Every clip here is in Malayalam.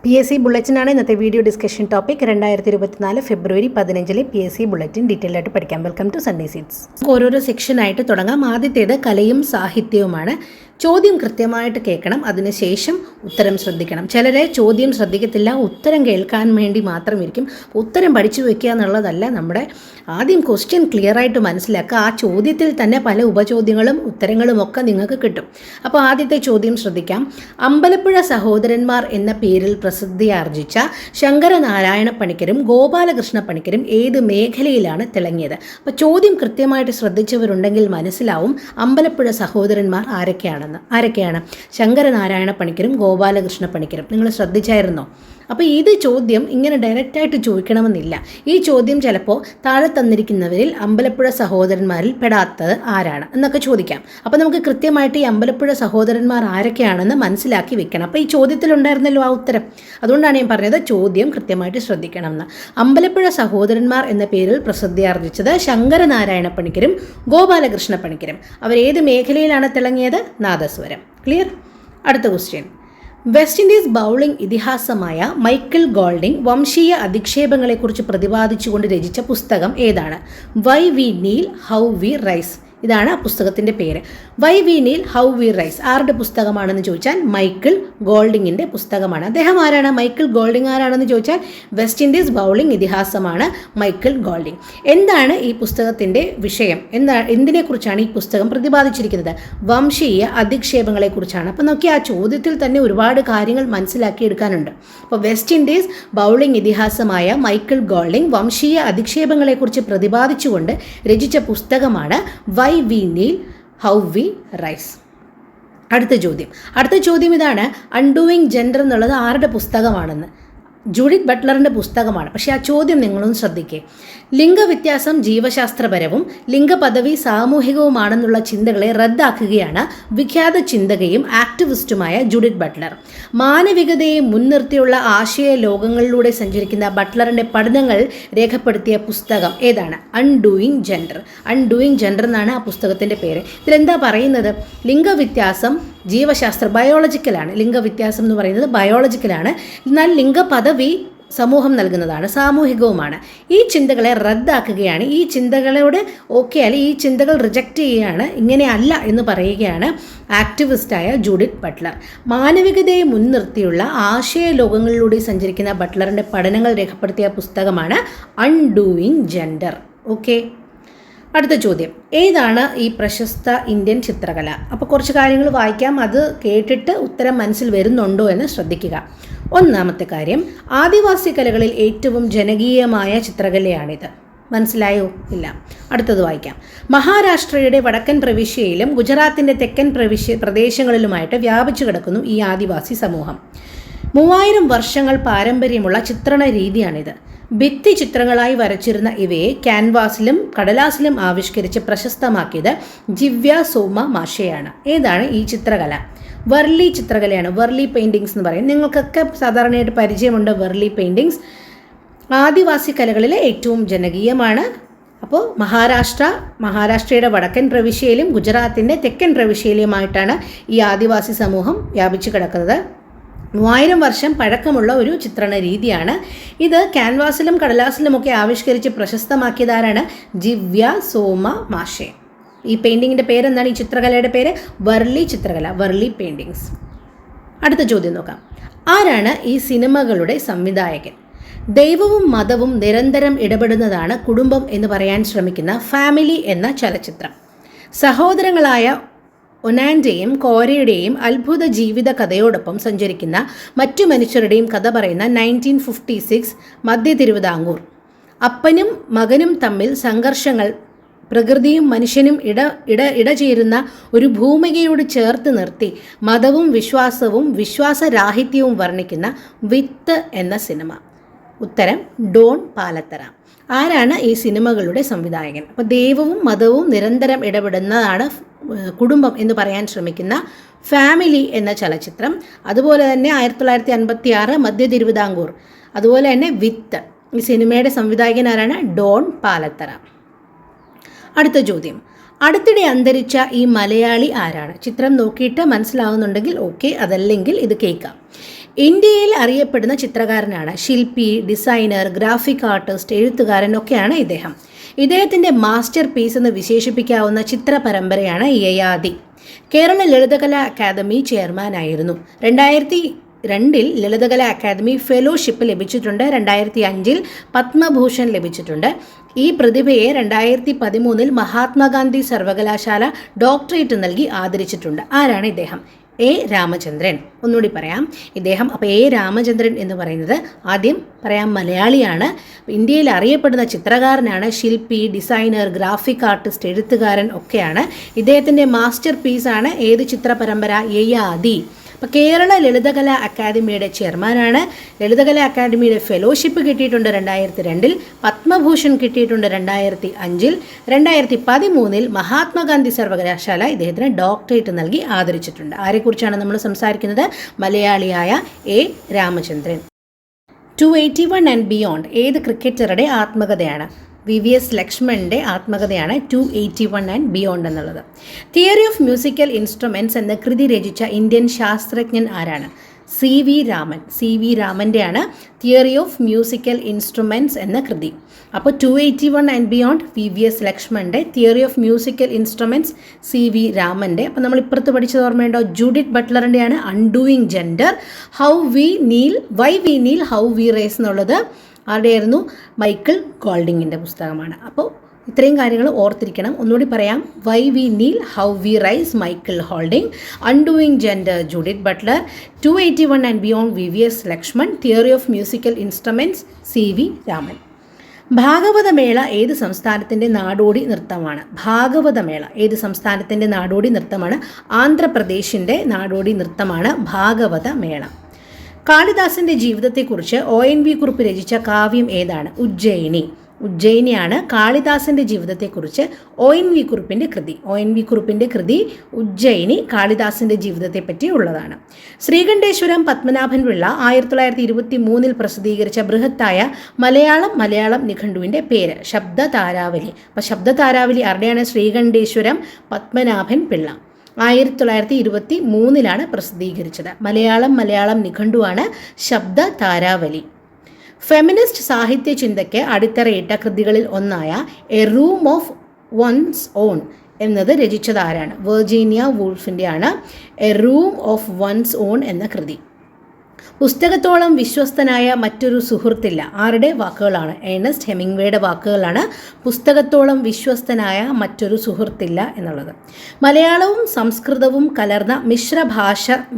PSC ബുള്ളറ്റിനാണ് ഇന്നത്തെ video discussion topic. 2024 February 15 PSC ബുള്ളറ്റിൻ ഡീറ്റെയിൽ ആയിട്ട് പഠിക്കാം. Welcome to Sunday seeds. ഓരോരോ സെക്ഷനായിട്ട് തുടങ്ങാം. ആദ്യത്തേത് കലയും സാഹിത്യവുമാണ്. ചോദ്യം കൃത്യമായിട്ട് കേൾക്കണം, അതിനുശേഷം ഉത്തരം ശ്രദ്ധിക്കണം. ചിലരെ ചോദ്യം ശ്രദ്ധിക്കത്തില്ല, ഉത്തരം കേൾക്കാൻ വേണ്ടി മാത്രം ഇരിക്കും. ഉത്തരം പഠിച്ചു വയ്ക്കുക എന്നുള്ളതല്ല, നമ്മുടെ ആദ്യം ക്വസ്റ്റ്യൻ ക്ലിയർ ആയിട്ട് മനസ്സിലാക്കുക. ആ ചോദ്യത്തിൽ തന്നെ പല ഉപചോദ്യങ്ങളും ഉത്തരങ്ങളും ഒക്കെ നിങ്ങൾക്ക് കിട്ടും. അപ്പോൾ ആദ്യത്തെ ചോദ്യം ശ്രദ്ധിക്കാം. അമ്പലപ്പുഴ സഹോദരന്മാർ എന്ന പേരിൽ പ്രസിദ്ധിയാർജിച്ച ശങ്കരനാരായണ പണിക്കരും ഗോപാലകൃഷ്ണ പണിക്കരും ഏത് മേഖലയിലാണ് തിളങ്ങിയത്? അപ്പോൾ ചോദ്യം കൃത്യമായിട്ട് ശ്രദ്ധിച്ചവരുണ്ടെങ്കിൽ മനസ്സിലാവും അമ്പലപ്പുഴ സഹോദരന്മാർ ആരൊക്കെയാണ്. ശങ്കരനാരായണ പണിക്കരും ഗോപാലകൃഷ്ണ പണിക്കരും. നിങ്ങൾ ശ്രദ്ധിച്ചായിരുന്നോ? അപ്പോൾ ഇത് ചോദ്യം ഇങ്ങനെ ഡയറക്റ്റായിട്ട് ചോദിക്കണമെന്നില്ല. ഈ ചോദ്യം ചിലപ്പോൾ താഴെ തന്നിരിക്കുന്നവരിൽ അമ്പലപ്പുഴ സഹോദരന്മാരിൽ പെടാത്തത് ആരാണ് എന്നൊക്കെ ചോദിക്കാം. അപ്പോൾ നമുക്ക് കൃത്യമായിട്ട് ഈ അമ്പലപ്പുഴ സഹോദരന്മാർ ആരൊക്കെയാണെന്ന് മനസ്സിലാക്കി വെക്കണം. അപ്പോൾ ഈ ചോദ്യത്തിലുണ്ടായിരുന്നല്ലോ ആ ഉത്തരം. അതുകൊണ്ടാണ് ഞാൻ പറഞ്ഞത് ചോദ്യം കൃത്യമായിട്ട് ശ്രദ്ധിക്കണം എന്ന്. അമ്പലപ്പുഴ സഹോദരന്മാർ എന്ന പേരിൽ പ്രസിദ്ധിയാർജിച്ചത് ശങ്കരനാരായണ പണിക്കരും ഗോപാലകൃഷ്ണ പണിക്കരും. അവരേത് മേഖലയിലാണ് തിളങ്ങിയത്? നാദസ്വരം. ക്ലിയർ? അടുത്ത ക്വസ്റ്റ്യൻ. വെസ്റ്റ് ഇൻഡീസ് ബൗളിംഗ് ഇതിഹാസമായ മൈക്കിൾ ഗോൾഡിംഗ് വംശീയ അധിക്ഷേപങ്ങളെക്കുറിച്ച് പ്രതിപാദിച്ചുകൊണ്ട് രചിച്ച പുസ്തകം ഏതാണ്? Why we kneel how we rise. ഇതാണ് ആ പുസ്തകത്തിൻ്റെ പേര്. Why we kneel how we rise ആരുടെ പുസ്തകമാണെന്ന് ചോദിച്ചാൽ മൈക്കിൾ ഗോൾഡിങ്ങിൻ്റെ പുസ്തകമാണ്. അദ്ദേഹം ആരാണ്? മൈക്കിൾ ഗോൾഡിംഗ് ആരാണെന്ന് ചോദിച്ചാൽ വെസ്റ്റ് ഇൻഡീസ് ബൗളിംഗ് ഇതിഹാസമാണ് മൈക്കിൾ ഗോൾഡിംഗ്. എന്താണ് ഈ പുസ്തകത്തിൻ്റെ വിഷയം? എന്തിനെക്കുറിച്ചാണ് ഈ പുസ്തകം പ്രതിപാദിച്ചിരിക്കുന്നത്? വംശീയ അധിക്ഷേപങ്ങളെക്കുറിച്ചാണ്. അപ്പോൾ നോക്കി, ആ ചോദ്യത്തിൽ തന്നെ ഒരുപാട് കാര്യങ്ങൾ മനസ്സിലാക്കിയെടുക്കാനുണ്ട്. അപ്പോൾ വെസ്റ്റ് ഇൻഡീസ് ബൗളിംഗ് ഇതിഹാസമായ മൈക്കിൾ ഗോൾഡിംഗ് വംശീയ അധിക്ഷേപങ്ങളെക്കുറിച്ച് പ്രതിപാദിച്ചുകൊണ്ട് രചിച്ച പുസ്തകമാണ് why we kneel how we rise. അടുത്ത ചോദ്യം ഇതാണ്. അൺഡൂയിങ് ജെൻഡർ എന്നുള്ളത് ആരുടെ പുസ്തകമാണെന്ന്? ജൂഡിത്ത് ബട്ട്ലറിൻ്റെ പുസ്തകമാണ്. പക്ഷേ ആ ചോദ്യം നിങ്ങളൊന്ന് ശ്രദ്ധിക്കേ. ലിംഗവ്യത്യാസം ജീവശാസ്ത്രപരവും ലിംഗപദവി സാമൂഹികവുമാണെന്നുള്ള ചിന്തകളെ റദ്ദാക്കുകയാണ് വിഖ്യാത ചിന്തകയും ആക്ടിവിസ്റ്റുമായ ജൂഡിത്ത് ബട്ട്ലർ. മാനവികതയെ മുൻനിർത്തിയുള്ള ആശയ ലോകങ്ങളിലൂടെ സഞ്ചരിക്കുന്ന ബട്ട്ലറിൻ്റെ പഠനങ്ങൾ രേഖപ്പെടുത്തിയ പുസ്തകം ഏതാണ്? അൺഡൂയിങ് ജെൻഡർ എന്നാണ് ആ പുസ്തകത്തിൻ്റെ പേര്. ഇതിലെന്താ പറയുന്നത്? ലിംഗവ്യത്യാസം ബയോളജിക്കലാണ്. ലിംഗവ്യത്യാസം എന്ന് പറയുന്നത് ബയോളജിക്കലാണ്. എന്നാൽ ലിംഗപദവി സമൂഹം നൽകുന്നതാണ്, സാമൂഹികവുമാണ്. ഈ ചിന്തകളെ റദ്ദാക്കുകയാണ്. ഈ ചിന്തകളോട് ഈ ചിന്തകൾ റിജക്റ്റ് ചെയ്യുകയാണ്, ഇങ്ങനെയല്ല എന്ന് പറയുകയാണ് ആക്ടിവിസ്റ്റായ ജൂഡിത്ത് ബട്ട്ലർ. മാനവികതയെ മുൻനിർത്തിയുള്ള ആശയ ലോകങ്ങളിലൂടെ സഞ്ചരിക്കുന്ന ബട്ട്ലറിൻ്റെ പഠനങ്ങൾ രേഖപ്പെടുത്തിയ പുസ്തകമാണ് അൺഡൂയിങ് ജെൻഡർ. ഓക്കെ. അടുത്ത ചോദ്യം. ഏതാണ് ഈ പ്രശസ്ത ഇന്ത്യൻ ചിത്രകല? അപ്പോൾ കുറച്ച് കാര്യങ്ങൾ വായിക്കാം, അത് കേട്ടിട്ട് ഉത്തരം മനസ്സിൽ വരുന്നുണ്ടോ എന്ന് ശ്രദ്ധിക്കുക. ഒന്നാമത്തെ കാര്യം, ആദിവാസി കലകളിൽ ഏറ്റവും ജനകീയമായ ചിത്രകലയാണിത്. മനസ്സിലായോ? ഇല്ല. അടുത്തത് വായിക്കാം. മഹാരാഷ്ട്രയുടെ വടക്കൻ പ്രവിശ്യയിലും ഗുജറാത്തിൻ്റെ തെക്കൻ പ്രദേശങ്ങളിലുമായിട്ട് വ്യാപിച്ചു കിടക്കുന്നു ഈ ആദിവാസി സമൂഹം. 3000 വർഷങ്ങൾ പാരമ്പര്യമുള്ള ചിത്രണ രീതിയാണിത്. ഭിത്തി ചിത്രങ്ങളായി വരച്ചിരുന്ന ഇവയെ ക്യാൻവാസിലും കടലാസിലും ആവിഷ്കരിച്ച് പ്രശസ്തമാക്കിയത് ദിവ്യ സോമ മാഷയാണ്. ഏതാണ് ഈ ചിത്രകല? വർലി ചിത്രകലയാണ്. വർലി പെയിൻറ്റിങ്സ് എന്ന് പറയും. നിങ്ങൾക്കൊക്കെ സാധാരണയായിട്ട് പരിചയമുണ്ട് വർലി പെയിൻറ്റിങ്സ്. ആദിവാസി കലകളിലെ ഏറ്റവും ജനകീയമാണ്. അപ്പോൾ മഹാരാഷ്ട്രയുടെ വടക്കൻ പ്രവിശ്യയിലും ഗുജറാത്തിൻ്റെ തെക്കൻ പ്രവിശ്യയിലുമായിട്ടാണ് ഈ ആദിവാസി സമൂഹം വ്യാപിച്ചു കിടക്കുന്നത്. 3000 വർഷം പഴക്കമുള്ള ഒരു ചിത്രണ രീതിയാണ് ഇത്. ക്യാൻവാസിലും കടലാസിലുമൊക്കെ ആവിഷ്കരിച്ച് പ്രശസ്തമാക്കിയതാരാണ്? ദിവ്യ സോമ മാഷെ. ഈ പെയിൻറ്റിങ്ങിൻ്റെ പേരെന്താണ്? ഈ ചിത്രകലയുടെ പേര് വർലി ചിത്രകല, വർലി പെയിൻറ്റിങ്സ്. അടുത്ത ചോദ്യം നോക്കാം. ആരാണ് ഈ സിനിമകളുടെ സംവിധായകൻ? ദൈവവും മതവും നിരന്തരം ഇടപെടുന്നതാണ് കുടുംബം എന്ന് പറയാൻ ശ്രമിക്കുന്ന ഫാമിലി എന്ന ചലച്ചിത്രം. സഹോദരങ്ങളായ ഒനാൻ്റെയും കോരയുടെയും അത്ഭുത ജീവിത കഥയോടൊപ്പം സഞ്ചരിക്കുന്ന മറ്റു മനുഷ്യരുടെയും കഥ പറയുന്ന 1956 മധ്യ തിരുവിതാംകൂർ. അപ്പനും മകനും തമ്മിൽ സംഘർഷങ്ങൾ, പ്രകൃതിയും മനുഷ്യനും ഇടചേരുന്ന ഒരു ഭൂമികയോട് ചേർത്ത് നിർത്തി മതവും വിശ്വാസവും വിശ്വാസരാഹിത്യവും വർണ്ണിക്കുന്ന വിത്ത് എന്ന സിനിമ. ഉത്തരം ഡോൺ പാലത്തറ. ആരാണ് ഈ സിനിമകളുടെ സംവിധായകൻ? അപ്പോൾ ദൈവവും മതവും നിരന്തരം ഇടപെടുന്നതാണ് കുടുംബം എന്ന് പറയാൻ ശ്രമിക്കുന്ന ഫാമിലി എന്ന ചലച്ചിത്രം. അതുപോലെ തന്നെ 1956 മധ്യ തിരുവിതാംകൂർ. അതുപോലെ തന്നെ വിത്ത്. ഈ സിനിമയുടെ സംവിധായകൻ ആരാണ്? ഡോൺ പാലത്തറ. അടുത്ത ചോദ്യം. അടുത്തിടെ അന്തരിച്ച ഈ മലയാളി ആരാണ്? ചിത്രം നോക്കിയിട്ട് മനസ്സിലാവുന്നുണ്ടെങ്കിൽ ഓക്കെ, അതല്ലെങ്കിൽ ഇത് കേൾക്കാം. ഇന്ത്യയിൽ അറിയപ്പെടുന്ന ചിത്രകാരനാണ്. ശില്പി, ഡിസൈനർ, ഗ്രാഫിക് ആർട്ടിസ്റ്റ്, എഴുത്തുകാരൻ ഒക്കെയാണ് ഇദ്ദേഹം. ഇദ്ദേഹത്തിൻ്റെ മാസ്റ്റർ പീസ് എന്ന് വിശേഷിപ്പിക്കാവുന്ന ചിത്ര പരമ്പരയാണ് യയാതി. കേരള ലളിതകലാ അക്കാദമി ചെയർമാനായിരുന്നു. 2002 ലളിതകലാ അക്കാദമി ഫെലോഷിപ്പ് ലഭിച്ചിട്ടുണ്ട്. 2005 പത്മഭൂഷൺ ലഭിച്ചിട്ടുണ്ട്. ഈ പ്രതിഭയെ 2013 മഹാത്മാഗാന്ധി സർവകലാശാല ഡോക്ടറേറ്റ് നൽകി ആദരിച്ചിട്ടുണ്ട്. ആരാണ് ഇദ്ദേഹം? എ രാമചന്ദ്രൻ. ഒന്നുകൂടി പറയാം ഇദ്ദേഹം. അപ്പോൾ എ രാമചന്ദ്രൻ എന്ന് പറയുന്നത് ആദ്യം പറയാം മലയാളിയാണ്. ഇന്ത്യയിൽ അറിയപ്പെടുന്ന ചിത്രകാരനാണ്. ശില്പി, ഡിസൈനർ, ഗ്രാഫിക് ആർട്ടിസ്റ്റ്, എഴുത്തുകാരൻ ഒക്കെയാണ്. ഇദ്ദേഹത്തിൻ്റെ മാസ്റ്റർ പീസാണ് ഏത് ചിത്ര പരമ്പര? യയാതി. അപ്പോൾ കേരള ലളിതകലാ അക്കാദമിയുടെ ചെയർമാനാണ്. ലളിതകലാ അക്കാദമിയുടെ ഫെലോഷിപ്പ് കിട്ടിയിട്ടുണ്ട് 2002, പത്മഭൂഷൺ കിട്ടിയിട്ടുണ്ട് 2005, 2013 മഹാത്മാഗാന്ധി സർവകലാശാല ഇദ്ദേഹത്തിന് ഡോക്ടറേറ്റ് നൽകി ആദരിച്ചിട്ടുണ്ട്. ആരെക്കുറിച്ചാണ് നമ്മൾ സംസാരിക്കുന്നത്? മലയാളിയായ എ രാമചന്ദ്രൻ. 281 ആൻഡ് ബിയോണ്ട് ഏത് ക്രിക്കറ്ററുടെ ആത്മകഥയാണ്? VVS ലക്ഷ്മണൻ്റെ ആത്മകഥയാണ് 281 ആൻഡ് ബിയോണ്ട് എന്നുള്ളത്. തിയറി ഓഫ് മ്യൂസിക്കൽ ഇൻസ്ട്രുമെൻറ്റ്സ് എന്ന കൃതി രചിച്ച ഇന്ത്യൻ ശാസ്ത്രജ്ഞൻ ആരാണ്? CV രാമൻ. CV രാമൻ്റെയാണ് തിയറി ഓഫ് മ്യൂസിക്കൽ ഇൻസ്ട്രുമെൻറ്റ്സ് എന്ന കൃതി. അപ്പോൾ 281 ആൻഡ് ബിയോണ്ട് VVS ലക്ഷ്മണൻ്റെ, theory of musical instruments CV രാമൻ്റെ. അപ്പോൾ നമ്മൾ ഇപ്പുറത്ത് പഠിച്ചത് ഓർമ്മയുണ്ടോ? ജൂഡിത്ത് ബട്ട്ലറിൻ്റെയാണ് undoing gender. Why we kneel how we race എന്നുള്ളത് ആരുടെയായിരുന്നു? മൈക്കിൾ ഗോൾഡിങ്ങിൻ്റെ പുസ്തകമാണ്. അപ്പോൾ ഇത്രയും കാര്യങ്ങൾ ഓർത്തിരിക്കണം. ഒന്നുകൂടി പറയാം. Why we kneel how we rise, Michael Holding. Undoing gender, Judith Butler. 281 and beyond VVS Laxman. Theory of musical instruments CV Raman. Bhagavata Mela ഏത് സംസ്ഥാനത്തിൻ്റെ നാടോടി നൃത്തമാണ്? ഭാഗവതമേള ഏത് സംസ്ഥാനത്തിൻ്റെ നാടോടി നൃത്തമാണ്? ആന്ധ്രാപ്രദേശിൻ്റെ നാടോടി നൃത്തമാണ് ഭാഗവതമേള. കാളിദാസൻ്റെ ജീവിതത്തെക്കുറിച്ച് ONV കുറുപ്പ് രചിച്ച കാവ്യം ഏതാണ്? ഉജ്ജയിനി. ഉജ്ജയിനിയാണ് കാളിദാസൻ്റെ ജീവിതത്തെക്കുറിച്ച് ONV കുറുപ്പിൻ്റെ കൃതി. ONV കുറുപ്പിൻ്റെ കൃതി ഉജ്ജയിനി കാളിദാസൻ്റെ ജീവിതത്തെപ്പറ്റി ഉള്ളതാണ്. ശ്രീകണ്ഠേശ്വരം പത്മനാഭൻ പിള്ള 1923 പ്രസിദ്ധീകരിച്ച ബൃഹത്തായ മലയാളം നിഘണ്ടുവിൻ്റെ പേര്? ശബ്ദതാരാവലി. അപ്പോൾ ശബ്ദതാരാവലി ആരുടെയാണ്? ശ്രീകണ്ഠേശ്വരം പത്മനാഭൻ പിള്ള. 1923 പ്രസിദ്ധീകരിച്ചത്. മലയാളം നിഘണ്ടുവാണ് ശബ്ദതാരാവലി. ഫെമിനിസ്റ്റ് സാഹിത്യ ചിന്തയ്ക്ക് അടിത്തറയിട്ട കൃതികളിൽ ഒന്നായ a room of one's own എന്നത് രചിച്ചത് ആരാണ്? വെർജീനിയ വൂൾഫിൻ്റെയാണ് a room of one's own എന്ന കൃതി. പുസ്തകത്തോളം വിശ്വസ്തനായ മറ്റൊരു സുഹൃത്തില്ല. ആരുടെ വാക്കുകളാണ്? ഏണസ്റ്റ് ഹെമിംഗ്വേയുടെ വാക്കുകളാണ്. പുസ്തകത്തോളം വിശ്വസ്തനായ മറ്റൊരു സുഹൃത്തില്ല എന്നുള്ളത്. മലയാളവും സംസ്കൃതവും കലർന്ന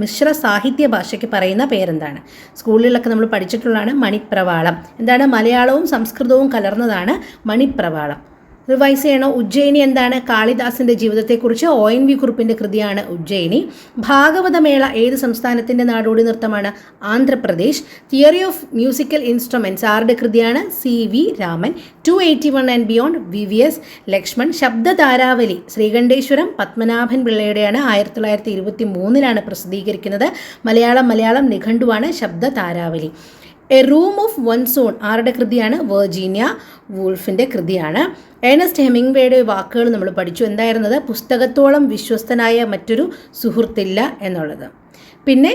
മിശ്ര സാഹിത്യ ഭാഷയ്ക്ക് പറയുന്ന പേരെന്താണ്? സ്കൂളിലൊക്കെ നമ്മൾ പഠിച്ചിട്ടുള്ളതാണ് മണിപ്രവാളം. എന്താണ്? മലയാളവും സംസ്കൃതവും കലർന്നതാണ് മണിപ്രവാളം. റിവൈസ് ചെയ്യണോ? ഉജ്ജയിനി എന്താണ്? കാളിദാസൻ്റെ ജീവിതത്തെക്കുറിച്ച് ONV കുറുപ്പിൻ്റെ കൃതിയാണ് ഉജ്ജയിനി. ഭാഗവതമേള ഏത് സംസ്ഥാനത്തിൻ്റെ നാടോടി നൃത്തമാണ്? Andhra Pradesh. Theory of musical instruments ആരുടെ കൃതിയാണ്? CV Raman. 281 and beyond VVS Laxman. Sabdatharavali Sreekanteswaram Padmanabhan പിള്ളയുടെയാണ്. 1923 പ്രസിദ്ധീകരിക്കുന്നത്. മലയാളം നിഘണ്ടുവാണ് Sabdatharavali. A room of one's own ആരുടെ കൃതിയാണ്? വെർജീനിയ വൂൾഫിൻ്റെ കൃതിയാണ്. ഏണസ്റ്റ് ഹെമിംഗ്വേയുടെ വാക്കുകൾ നമ്മൾ പഠിച്ചു. എന്തായിരുന്നത്? പുസ്തകത്തോളം വിശ്വസ്തനായ മറ്റൊരു സുഹൃത്തില്ല എന്നുള്ളത്. പിന്നെ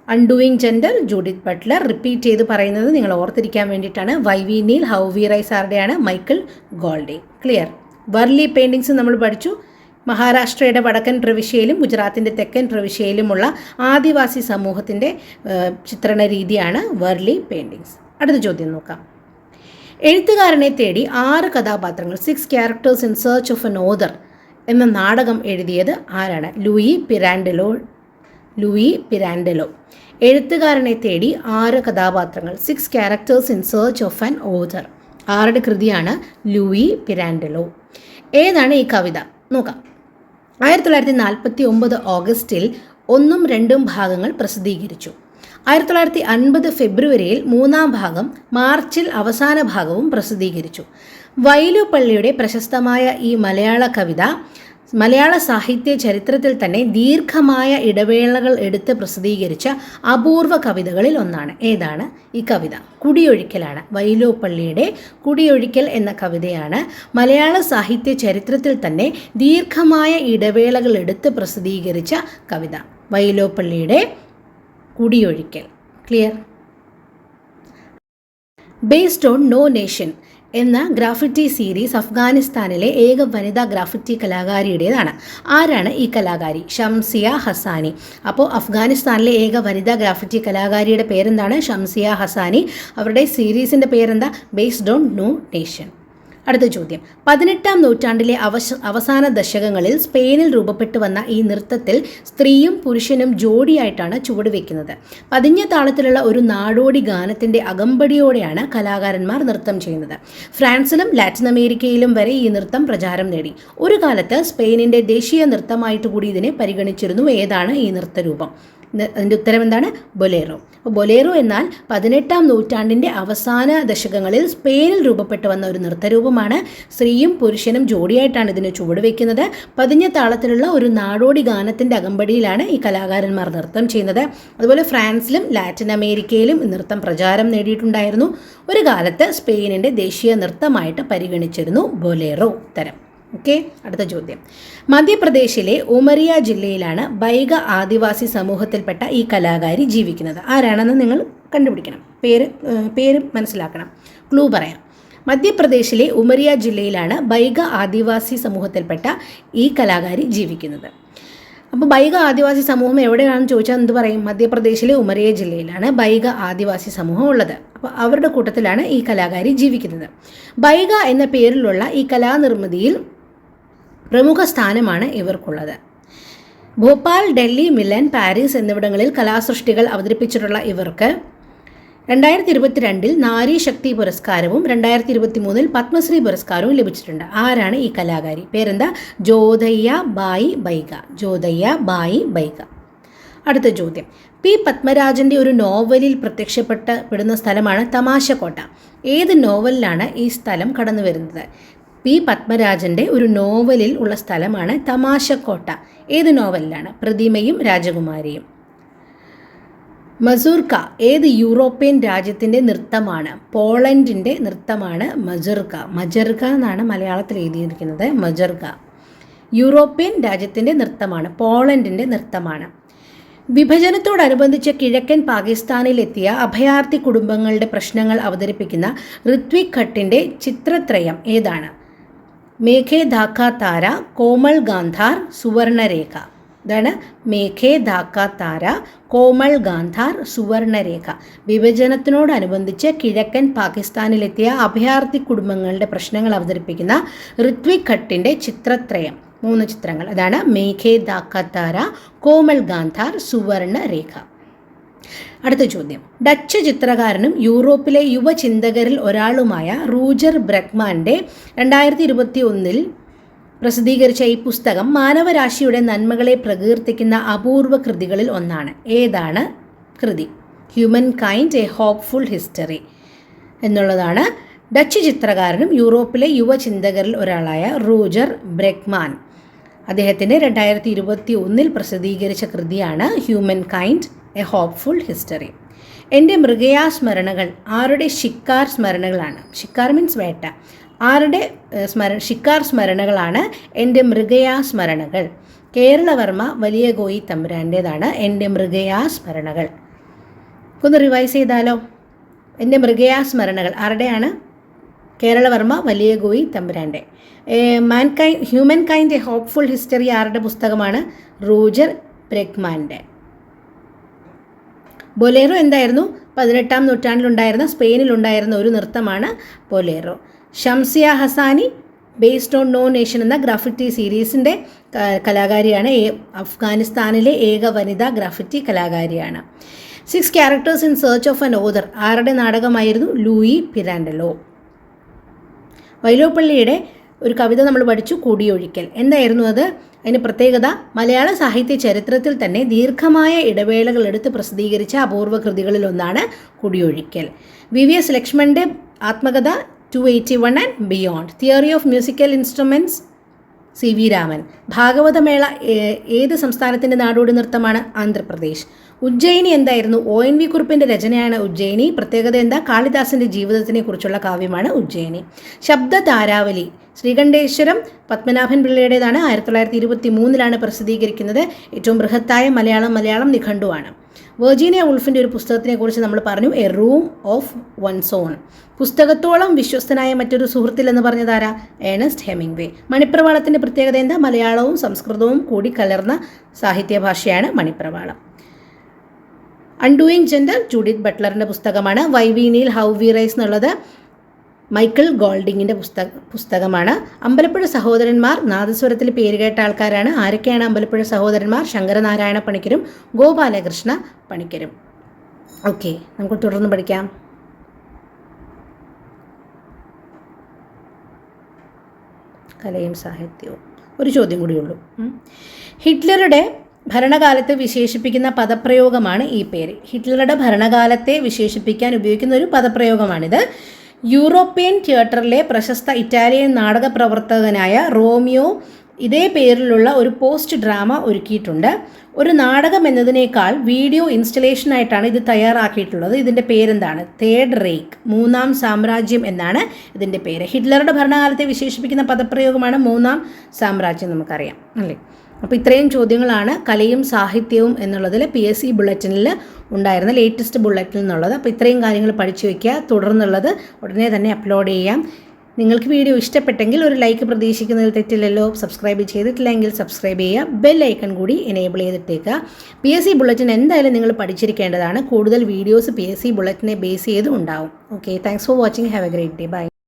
undoing gender, Judith Butler. Repeat ചെയ്ത് പറയുന്നത് നിങ്ങൾ ഓർത്തിരിക്കാൻ വേണ്ടിയിട്ടാണ്. Why we kneel how we rise ആരുടെയാണ്? Michael Golding. Clear. Warli paintings നമ്മൾ പഠിച്ചു. മഹാരാഷ്ട്രയുടെ വടക്കൻ പ്രവിശ്യയിലും ഗുജറാത്തിൻ്റെ തെക്കൻ പ്രവിശ്യയിലുമുള്ള ആദിവാസി സമൂഹത്തിൻ്റെ ചിത്രണ രീതിയാണ് വർലി പെയിൻറ്റിങ്സ്. അടുത്ത ചോദ്യം നോക്കാം. എഴുത്തുകാരനെ തേടി 6 കഥാപാത്രങ്ങൾ 6 characters in search of an author എന്ന നാടകം എഴുതിയത് ആരാണ്? ലൂയി പിരാൻഡെലോ. എഴുത്തുകാരനെ തേടി 6 കഥാപാത്രങ്ങൾ 6 characters in search of an author ആരുടെ കൃതിയാണ്? ലൂയി പിരാൻഡെലോ. ഏതാണ് ഈ കവിത? നോക്കാം. 1949 ഓഗസ്റ്റിൽ 1ഉം 2ഉം ഭാഗങ്ങൾ പ്രസിദ്ധീകരിച്ചു. 1950 ഫെബ്രുവരിയിൽ 3ആം ഭാഗം, മാർച്ചിൽ അവസാന ഭാഗവും പ്രസിദ്ധീകരിച്ചു. വൈലോപ്പള്ളിയുടെ പ്രശസ്തമായ ഈ മലയാള കവിത മലയാള സാഹിത്യ ചരിത്രത്തിൽ തന്നെ ദീർഘമായ ഇടവേളകൾ എടുത്ത് പ്രസിദ്ധീകരിച്ച അപൂർവ കവിതകളിൽ ഒന്നാണ്. ഏതാണ് ഈ കവിത? കുടിയൊഴിക്കലാണ്. വൈലോപ്പള്ളിയുടെ കുടിയൊഴിക്കൽ എന്ന കവിതയാണ് മലയാള സാഹിത്യ ചരിത്രത്തിൽ തന്നെ ദീർഘമായ ഇടവേളകൾ എടുത്ത് പ്രസിദ്ധീകരിച്ച കവിത. വൈലോപ്പള്ളിയുടെ Kudiyozhikkal. Clear? Based on no nation എന്ന ഗ്രാഫിറ്റി സീരീസ് അഫ്ഗാനിസ്ഥാനിലെ ഏക വനിതാ ഗ്രാഫിറ്റി കലാകാരിയുടേതാണ്. ആരാണ് ഈ കലാകാരി? ഷംസിയ ഹസാനി. അപ്പോൾ അഫ്ഗാനിസ്ഥാനിലെ ഏക വനിതാ ഗ്രാഫിറ്റി കലാകാരിയുടെ പേരെന്താണ്? ഷംസിയ ഹസാനി. അവരുടെ സീരീസിൻ്റെ പേരെന്താ? Based on no nation. അടുത്ത ചോദ്യം. 18-ാം നൂറ്റാണ്ടിലെ അവസാന ദശകങ്ങളിൽ സ്പെയിനിൽ രൂപപ്പെട്ടു വന്ന ഈ നൃത്തത്തിൽ സ്ത്രീയും പുരുഷനും ജോഡിയായിട്ടാണ് ചുവടുവെക്കുന്നത്. പതിഞ്ഞ താളത്തിലുള്ള ഒരു നാടോടി ഗാനത്തിൻ്റെ അകമ്പടിയോടെയാണ് കലാകാരന്മാർ നൃത്തം ചെയ്യുന്നത്. ഫ്രാൻസിലും ലാറ്റിൻ അമേരിക്കയിലും വരെ ഈ നൃത്തം പ്രചാരം നേടി. ഒരു കാലത്ത് സ്പെയിനിൻ്റെ ദേശീയ നൃത്തമായിട്ട് കൂടി ഇതിനെ പരിഗണിച്ചിരുന്നു. ഏതാണ് ഈ നൃത്തരൂപം? അതിൻ്റെ ഉത്തരം എന്താണ്? ബൊലേറോ. അപ്പോൾ ബൊലേറോ എന്നാൽ 18-ാം നൂറ്റാണ്ടിൻ്റെ അവസാന ദശകങ്ങളിൽ സ്പെയിനിൽ രൂപപ്പെട്ടു വന്ന ഒരു നൃത്തരൂപമാണ്. സ്ത്രീയും പുരുഷനും ജോഡിയായിട്ടാണ് ഇതിന് ചുവടുവെക്കുന്നത്. പതിഞ്ഞ താളത്തിലുള്ള ഒരു നാടോടി ഗാനത്തിൻ്റെ അകമ്പടിയിലാണ് ഈ കലാകാരന്മാർ നൃത്തം ചെയ്യുന്നത്. അതുപോലെ ഫ്രാൻസിലും ലാറ്റിൻ അമേരിക്കയിലും ഈ നൃത്തം പ്രചാരം നേടിയിട്ടുണ്ടായിരുന്നു. ഒരു കാലത്ത് സ്പെയിനിൻ്റെ ദേശീയ നൃത്തമായിട്ട് പരിഗണിച്ചിരുന്നു ബൊലേറോ. ഉത്തരം. ഓക്കെ. അടുത്ത ചോദ്യം. മധ്യപ്രദേശിലെ ഉമറിയ ജില്ലയിലാണ് ബൈഗ ആദിവാസി സമൂഹത്തിൽപ്പെട്ട ഈ കലാകാരി ജീവിക്കുന്നത്. ആരാണെന്ന് നിങ്ങൾ കണ്ടുപിടിക്കണം. പേര് മനസ്സിലാക്കണം. ക്ലൂ പറയാം. മധ്യപ്രദേശിലെ ഉമറിയ ജില്ലയിലാണ് ബൈഗ ആദിവാസി സമൂഹത്തിൽപ്പെട്ട ഈ കലാകാരി ജീവിക്കുന്നത്. അപ്പോൾ ബൈഗ ആദിവാസി സമൂഹം എവിടെയാണെന്ന് ചോദിച്ചാൽ എന്ത് പറയും? മധ്യപ്രദേശിലെ ഉമറിയ ജില്ലയിലാണ് ബൈഗ ആദിവാസി സമൂഹം ഉള്ളത്. അപ്പോൾ അവരുടെ കൂട്ടത്തിലാണ് ഈ കലാകാരി ജീവിക്കുന്നത്. ബൈഗ എന്ന പേരിലുള്ള ഈ കലാനിർമ്മിതിയിൽ പ്രമുഖ സ്ഥാനമാണ് ഇവർക്കുള്ളത്. ഭോപ്പാൽ, ഡൽഹി, മിലൻ, പാരീസ് എന്നിവിടങ്ങളിൽ കലാസൃഷ്ടികൾ അവതരിപ്പിച്ചിട്ടുള്ള ഇവർക്ക് 2022 നാരി ശക്തി പുരസ്കാരവും 2023 പത്മശ്രീ പുരസ്കാരവും ലഭിച്ചിട്ടുണ്ട്. ആരാണ് ഈ കലാകാരി? പേരെന്താ? ജ്യോതയ്യ ബായി ബൈഗ. ജ്യോതയ്യ ബായി ബൈഗ. അടുത്ത ചോദ്യം. പി പത്മരാജൻ്റെ ഒരു നോവലിൽ പ്രത്യക്ഷപ്പെടുന്ന സ്ഥലമാണ് തമാശക്കോട്ട. ഏത് നോവലിലാണ് ഈ സ്ഥലം കടന്നു വരുന്നത്? പി പത്മരാജൻ്റെ ഒരു നോവലിൽ ഉള്ള സ്ഥലമാണ് തമാശക്കോട്ട. ഏത് നോവലിലാണ്? പ്രതിമയും രാജകുമാരിയും. മസൂർക്ക ഏത് യൂറോപ്യൻ രാജ്യത്തിൻ്റെ നൃത്തമാണ്? പോളണ്ടിൻ്റെ നൃത്തമാണ് മജർക്ക. മജർക്ക എന്നാണ് മലയാളത്തിൽ എഴുതിയിരിക്കുന്നത്. മജർക്ക യൂറോപ്യൻ രാജ്യത്തിൻ്റെ നൃത്തമാണ്. പോളണ്ടിൻ്റെ നൃത്തമാണ്. വിഭജനത്തോടനുബന്ധിച്ച് കിഴക്കൻ പാകിസ്ഥാനിലെത്തിയ അഭയാർത്ഥി കുടുംബങ്ങളുടെ പ്രശ്നങ്ങൾ അവതരിപ്പിക്കുന്ന ഋത്വിക് ഘട്ടിൻ്റെ ചിത്രത്രയം ഏതാണ്? മേഘേ ധാക്ക താര, കോമൾ ഗാന്ധാർ, സുവർണരേഖ. ഇതാണ് മേഘേ ധാക്ക താര, കോമൾ ഗാന്ധാർ, സുവർണരേഖ. വിഭജനത്തിനോടനുബന്ധിച്ച് കിഴക്കൻ പാകിസ്ഥാനിലെത്തിയ അഭയാർത്ഥി കുടുംബങ്ങളുടെ പ്രശ്നങ്ങൾ അവതരിപ്പിക്കുന്ന ഋത്വിക് ഘട്ടിൻ്റെ ചിത്രത്രയം. 3 ചിത്രങ്ങൾ. അതാണ് മേഘേ ധാക്ക താര, കോമൾ ഗാന്ധാർ, സുവർണരേഖ. അടുത്ത ചോദ്യം. ഡച്ച് ചിത്രകാരനും യൂറോപ്പിലെ യുവചിന്തകരിൽ ഒരാളുമായ റൂജർ ബ്രെക്മാൻ്റെ 2021 പ്രസിദ്ധീകരിച്ച ഈ പുസ്തകം മാനവരാശിയുടെ നന്മകളെ പ്രകീർത്തിക്കുന്ന അപൂർവ കൃതികളിൽ ഒന്നാണ്. ഏതാണ് കൃതി? Human kind A hopeful history എന്നുള്ളതാണ് ഡച്ച് ചിത്രകാരനും യൂറോപ്പിലെ യുവചിന്തകരിൽ ഒരാളായ റൂജർ ബ്രെക്മാൻ അദ്ദേഹത്തിൻ്റെ 2021 പ്രസിദ്ധീകരിച്ച കൃതിയാണ് human kind A hopeful history. എൻ്റെ മൃഗയാ സ്മരണകൾ ആരുടെ ഷിക്കാർ സ്മരണകളാണ്? ഷിക്കാർ മീൻസ് വേട്ട. ആരുടെ ഷിക്കാർ സ്മരണകളാണ് എൻ്റെ മൃഗയാ സ്മരണകൾ? കേരളവർമ്മ വലിയ കോയി തമ്പുരാൻ്റേതാണ് എൻ്റെ മൃഗയാ സ്മരണകൾ. ഒന്ന് റിവൈസ് ചെയ്താലോ? എൻ്റെ മൃഗയാ സ്മരണകൾ ആരുടെയാണ്? കേരളവർമ്മ വലിയ കോയി തമ്പുരാൻ്റെ. Human kind A hopeful history ആരുടെ പുസ്തകമാണ്? റൂജർ ബ്രെക്മാൻ്റെ. ബൊലേറോ എന്തായിരുന്നു? 18-ാം നൂറ്റാണ്ടിലുണ്ടായിരുന്ന സ്പെയിനിലുണ്ടായിരുന്ന ഒരു നൃത്തമാണ് bolero. Shamsia Hassani based on no nation എന്ന ഗ്രാഫിറ്റി സീരീസിൻ്റെ കലാകാരിയാണ്. അഫ്ഗാനിസ്ഥാനിലെ ഏക വനിതാ ഗ്രാഫിറ്റി കലാകാരിയാണ്. 6 characters in search of an author ആരുടെ നാടകമായിരുന്നു? ലൂയി പിരാൻഡലോ. വൈലോപ്പള്ളിയുടെ ഒരു കവിത നമ്മൾ പഠിച്ചു, കൂടിയൊഴിക്കൽ. എന്തായിരുന്നു അത്? അതിന് പ്രത്യേകത മലയാള സാഹിത്യ ചരിത്രത്തിൽ തന്നെ ദീർഘമായ ഇടവേളകൾ എടുത്ത് പ്രസിദ്ധീകരിച്ച അപൂർവ കൃതികളിൽ ഒന്നാണ് കൂടിയൊഴിക്കൽ. VVS ലക്ഷ്മണൻ്റെ ആത്മകഥ 281 and beyond. Theory of musical instruments CV Raman. Bhagavata Mela ഏത് സംസ്ഥാനത്തിൻ്റെ നാടോടി നൃത്തമാണ്? ആന്ധ്രാപ്രദേശ്. ഉജ്ജയിനി എന്തായിരുന്നു? ONV കുറുപ്പിൻ്റെ രചനയാണ് ഉജ്ജയിനി. പ്രത്യേകത എന്താ? കാളിദാസൻ്റെ ജീവിതത്തിനെ കുറിച്ചുള്ള കാവ്യമാണ് ഉജ്ജയിനി. ശബ്ദ താരാവലി ശ്രീകണ്ഠേശ്വരം പത്മനാഭൻ പിള്ളയുടേതാണ്. 1923 പ്രസിദ്ധീകരിക്കുന്നത്. ഏറ്റവും ബൃഹത്തായ മലയാളം നിഘണ്ടുവാണ്. വെർജീനിയ വുൾഫിൻ്റെ ഒരു പുസ്തകത്തിനെ കുറിച്ച് നമ്മൾ പറഞ്ഞു, a room of one's own. പുസ്തകത്തോളം വിശ്വസ്തനായ മറ്റൊരു സുഹൃത്തിൽ എന്ന് പറഞ്ഞതാരാ? Ernest Hemingway. മണിപ്രവാളത്തിൻ്റെ പ്രത്യേകത എന്താ? മലയാളവും സംസ്കൃതവും കൂടി കലർന്ന സാഹിത്യഭാഷയാണ് മണിപ്രവാളം. അൺഡൂയിങ് ജെൻഡർ ജൂഡിത്ത് ബട്ട്ലറിൻ്റെ പുസ്തകമാണ്. Why we kneel how we rise എന്നുള്ളത് മൈക്കിൾ ഗോൾഡിങ്ങിൻ്റെ പുസ്തകമാണ്. അമ്പലപ്പുഴ സഹോദരന്മാർ നാദസ്വരത്തിൽ പേരുകേട്ട ആൾക്കാരാണ്. ആരൊക്കെയാണ് അമ്പലപ്പുഴ സഹോദരന്മാർ? ശങ്കരനാരായണ പണിക്കരും ഗോപാലകൃഷ്ണ പണിക്കരും. ഓക്കെ, നമുക്ക് തുടർന്ന് പഠിക്കാം. കലയും സാഹിത്യവും. ഒരു ചോദ്യം കൂടിയുള്ളൂ. ഹിറ്റ്ലറുടെ ഭരണകാലത്തെ വിശേഷിപ്പിക്കുന്ന പദപ്രയോഗമാണ് ഈ പേര്. ഹിറ്റ്ലറുടെ ഭരണകാലത്തെ വിശേഷിപ്പിക്കാൻ ഉപയോഗിക്കുന്ന ഒരു പദപ്രയോഗമാണിത്. യൂറോപ്യൻ തിയേറ്ററിലെ പ്രശസ്ത ഇറ്റാലിയൻ നാടക പ്രവർത്തകനായ റോമിയോ ഇതേ പേരിലുള്ള ഒരു പോസ്റ്റ് ഡ്രാമ ഒരുക്കിയിട്ടുണ്ട്. ഒരു നാടകം എന്നതിനേക്കാൾ വീഡിയോ ഇൻസ്റ്റലേഷനായിട്ടാണ് ഇത് തയ്യാറാക്കിയിട്ടുള്ളത്. ഇതിൻ്റെ പേരെന്താണ്? തേർഡ് റേക്ക്, മൂന്നാം സാമ്രാജ്യം എന്നാണ് ഇതിൻ്റെ പേര്. ഹിറ്റ്ലറുടെ ഭരണകാലത്തെ വിശേഷിപ്പിക്കുന്ന പദപ്രയോഗമാണ് മൂന്നാം സാമ്രാജ്യം, നമുക്കറിയാം അല്ലേ. അപ്പോൾ ഇത്രയും ചോദ്യങ്ങളാണ് കലയും സാഹിത്യവും എന്നുള്ളതിൽ PSC ബുള്ളറ്റിനിൽ ഉണ്ടായിരുന്ന ലേറ്റസ്റ്റ് ബുള്ളറ്റിൽ നിന്നുള്ളത്. അപ്പോൾ ഇത്രയും കാര്യങ്ങൾ പഠിച്ചു വയ്ക്കുക. തുടർന്നുള്ളത് ഉടനെ തന്നെ അപ്ലോഡ് ചെയ്യാം. നിങ്ങൾക്ക് വീഡിയോ ഇഷ്ടപ്പെട്ടെങ്കിൽ ഒരു ലൈക്ക് പ്രതീക്ഷിക്കുന്നതിൽ തെറ്റില്ലല്ലോ. സബ്സ്ക്രൈബ് ചെയ്തിട്ടില്ലെങ്കിൽ സബ്സ്ക്രൈബ് ചെയ്യുക. ബെൽ ഐക്കൺ കൂടി എനേബിൾ ചെയ്തിട്ടേക്കുക. PSC ബുള്ളറ്റിൻ എന്തായാലും നിങ്ങൾ പഠിച്ചിരിക്കേണ്ടതാണ്. കൂടുതൽ വീഡിയോസ് PSC ബുള്ളറ്റിനെ ബേസ് ചെയ്തും ഉണ്ടാവും. Okay, thanks for watching. Have a great day. By.